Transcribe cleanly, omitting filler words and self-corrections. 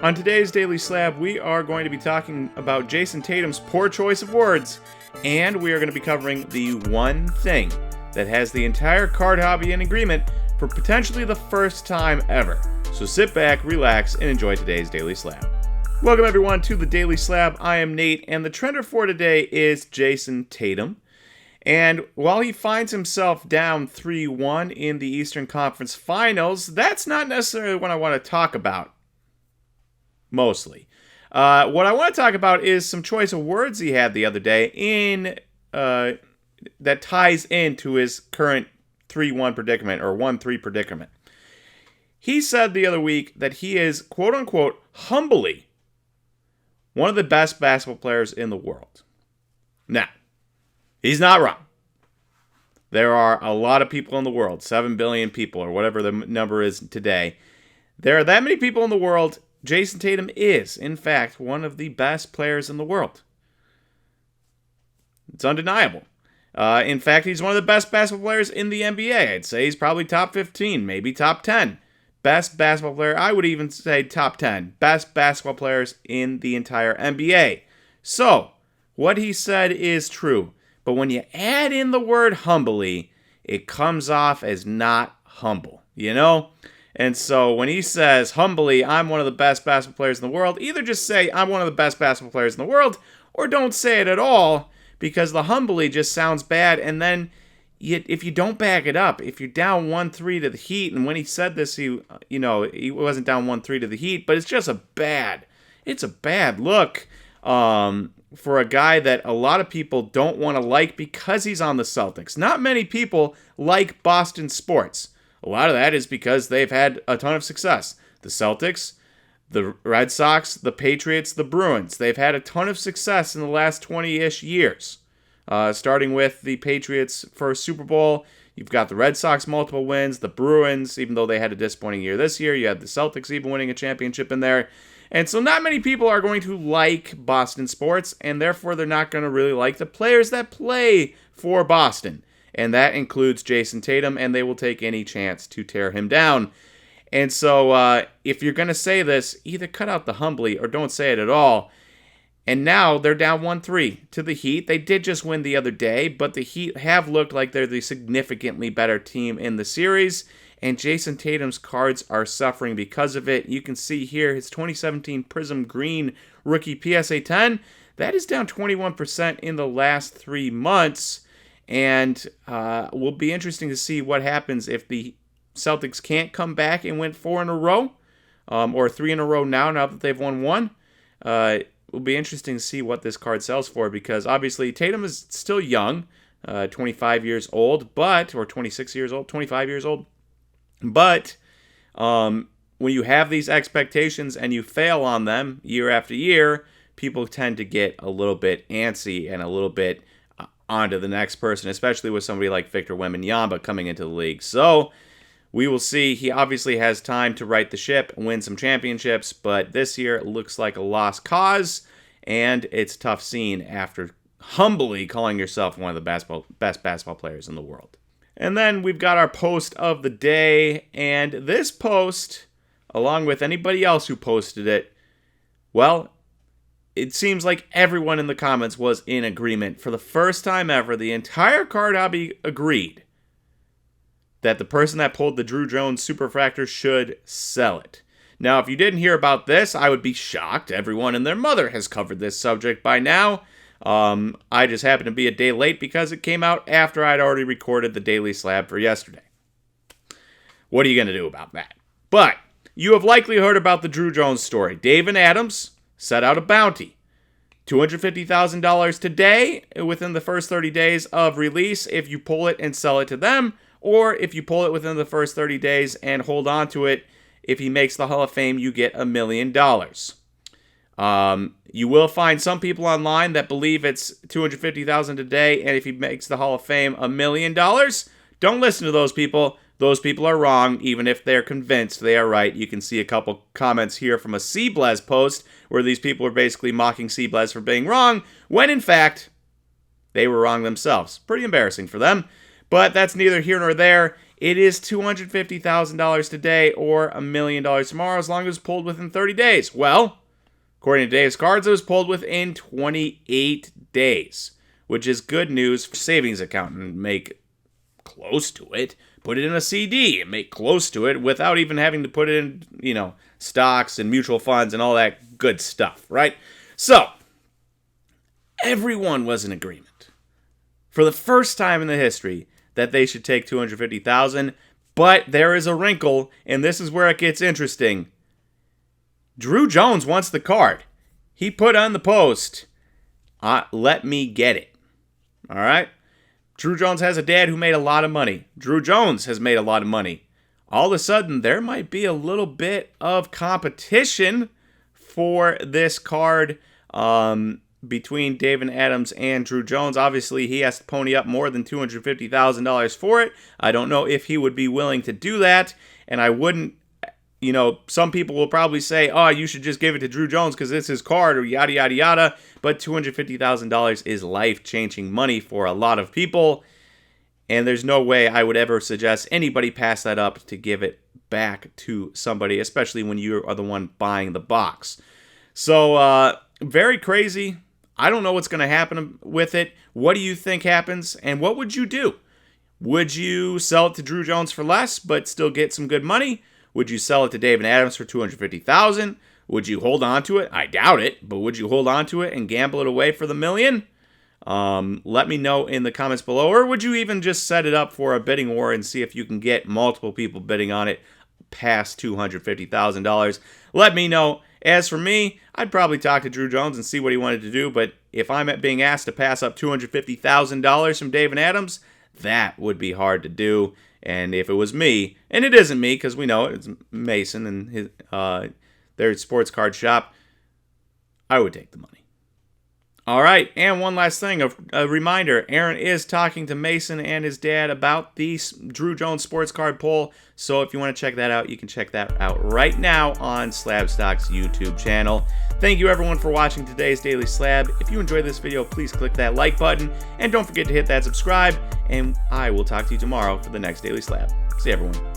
On today's Daily Slab, we are going to be talking about Jayson Tatum's poor choice of words, and we are going to be covering the one thing that has the entire card hobby in agreement for potentially the first time ever. So sit back, relax, and enjoy today's Daily Slab. Welcome everyone to the Daily Slab. I am Nate, and the trender for today is Jayson Tatum. And while he finds himself down 3-1 in the Eastern Conference Finals, that's not necessarily what I want to talk about. Mostly. What I want to talk about is some choice of words he had the other day that ties into his current 3-1 predicament or 1-3 predicament. He said the other week that he is, quote-unquote, humbly one of the best basketball players in the world. Now, he's not wrong. There are a lot of people in the world, 7 billion people or whatever the number is today. There are that many people in the world. Jayson Tatum is, in fact, one of the best players in the world. It's undeniable. In fact, he's one of the best basketball players in the NBA. I'd say he's probably top 15, maybe top 10. Best basketball player, I would even say top 10. Best basketball players in the entire NBA. So, what he said is true. But when you add in the word humbly, it comes off as not humble, you know? And so when he says, humbly, I'm one of the best basketball players in the world, either just say, I'm one of the best basketball players in the world, or don't say it at all, because the humbly just sounds bad. And then if you don't back it up, if you're down 1-3 to the Heat, and when he said this, he wasn't down 1-3 to the Heat, but it's just a bad look for a guy that a lot of people don't want to like because he's on the Celtics. Not many people like Boston sports. A lot of that is because they've had a ton of success. The Celtics, the Red Sox, the Patriots, the Bruins. They've had a ton of success in the last 20-ish years. Starting with the Patriots' first Super Bowl. You've got the Red Sox multiple wins. The Bruins, even though they had a disappointing year this year. You had the Celtics even winning a championship in there. And so not many people are going to like Boston sports, and therefore they're not going to really like the players that play for Boston. And that includes Jayson Tatum, and they will take any chance to tear him down. And so if you're going to say this, either cut out the humbly or don't say it at all. And now they're down 1-3 to the Heat. They did just win the other day, but the Heat have looked like they're the significantly better team in the series. And Jayson Tatum's cards are suffering because of it. You can see here his 2017 Prism Green rookie PSA 10. That is down 21% in the last 3 months. And will be interesting to see what happens if the Celtics can't come back and win 4 in a row, or 3 in a row now that they've won 1. It will be interesting to see what this card sells for, because obviously Tatum is still young, 25 years old, or 26 years old, 25 years old. But when you have these expectations and you fail on them year after year, people tend to get a little bit antsy and a little bit onto the next person, especially with somebody like Victor Wembanyama coming into the league. So we will see. He obviously has time to right the ship and win some championships, but this year it looks like a lost cause, and it's a tough scene after humbly calling yourself one of the best basketball players in the world. And then we've got our post of the day, and this post, along with anybody else who posted it, well, it seems like everyone in the comments was in agreement. For the first time ever, the entire card hobby agreed that the person that pulled the Druw Jones Superfractor should sell it. Now, if you didn't hear about this, I would be shocked. Everyone and their mother has covered this subject by now. I just happened to be a day late because it came out after I'd already recorded the Daily Slab for yesterday. What are you going to do about that? But you have likely heard about the Druw Jones story. Dave and Adams set out a bounty. $250,000 today within the first 30 days of release if you pull it and sell it to them, or if you pull it within the first 30 days and hold on to it, if he makes the Hall of Fame, you get $1 million. You will find some people online that believe it's $250,000 today, and if he makes the Hall of Fame, $1 million. Don't listen to those people. Those people are wrong, even if they're convinced they are right. You can see a couple comments here from a Cblez post where these people are basically mocking Cblez for being wrong, when in fact, they were wrong themselves. Pretty embarrassing for them, but that's neither here nor there. it is $250,000 today or $1 million tomorrow as long as it's pulled within 30 days. Well, according to Dave's cards, it was pulled within 28 days, which is good news for savings account and make close to it. Put it in a CD and make close to it without even having to put it in, stocks and mutual funds and all that good stuff, right? So, everyone was in agreement for the first time in the history that they should take $250,000, but there is a wrinkle, and this is where it gets interesting. Druw Jones wants the card. He put on the post, let me get it. All right? Druw Jones has a dad who made a lot of money. Druw Jones has made a lot of money. All of a sudden, there might be a little bit of competition for this card between David Adams and Druw Jones. Obviously, he has to pony up more than $250,000 for it. I don't know if he would be willing to do that, and I wouldn't. Some people will probably say, oh, you should just give it to Druw Jones because it's his card or yada, yada, yada. But $250,000 is life-changing money for a lot of people. And there's no way I would ever suggest anybody pass that up to give it back to somebody, especially when you are the one buying the box. So, very crazy. I don't know what's going to happen with it. What do you think happens? And what would you do? Would you sell it to Druw Jones for less but still get some good money? Would you sell it to David Adams for $250,000? Would you hold on to it? I doubt it, but would you hold on to it and gamble it away for the $1 million? Let me know in the comments below. Or would you even just set it up for a bidding war and see if you can get multiple people bidding on it past $250,000? Let me know. As for me, I'd probably talk to Druw Jones and see what he wanted to do, but if I'm being asked to pass up $250,000 from David Adams, that would be hard to do. And if it was me, and it isn't me because we know it's Mason and his, their sports card shop, I would take the money. All right, and one last thing, a reminder, Aaron is talking to Mason and his dad about the Druw Jones sports card poll, so if you want to check that out, you can check that out right now on SlabStox YouTube channel. Thank you everyone for watching today's Daily Slab. If you enjoyed this video, please click that like button, and don't forget to hit that subscribe, and I will talk to you tomorrow for the next Daily Slab. See you everyone.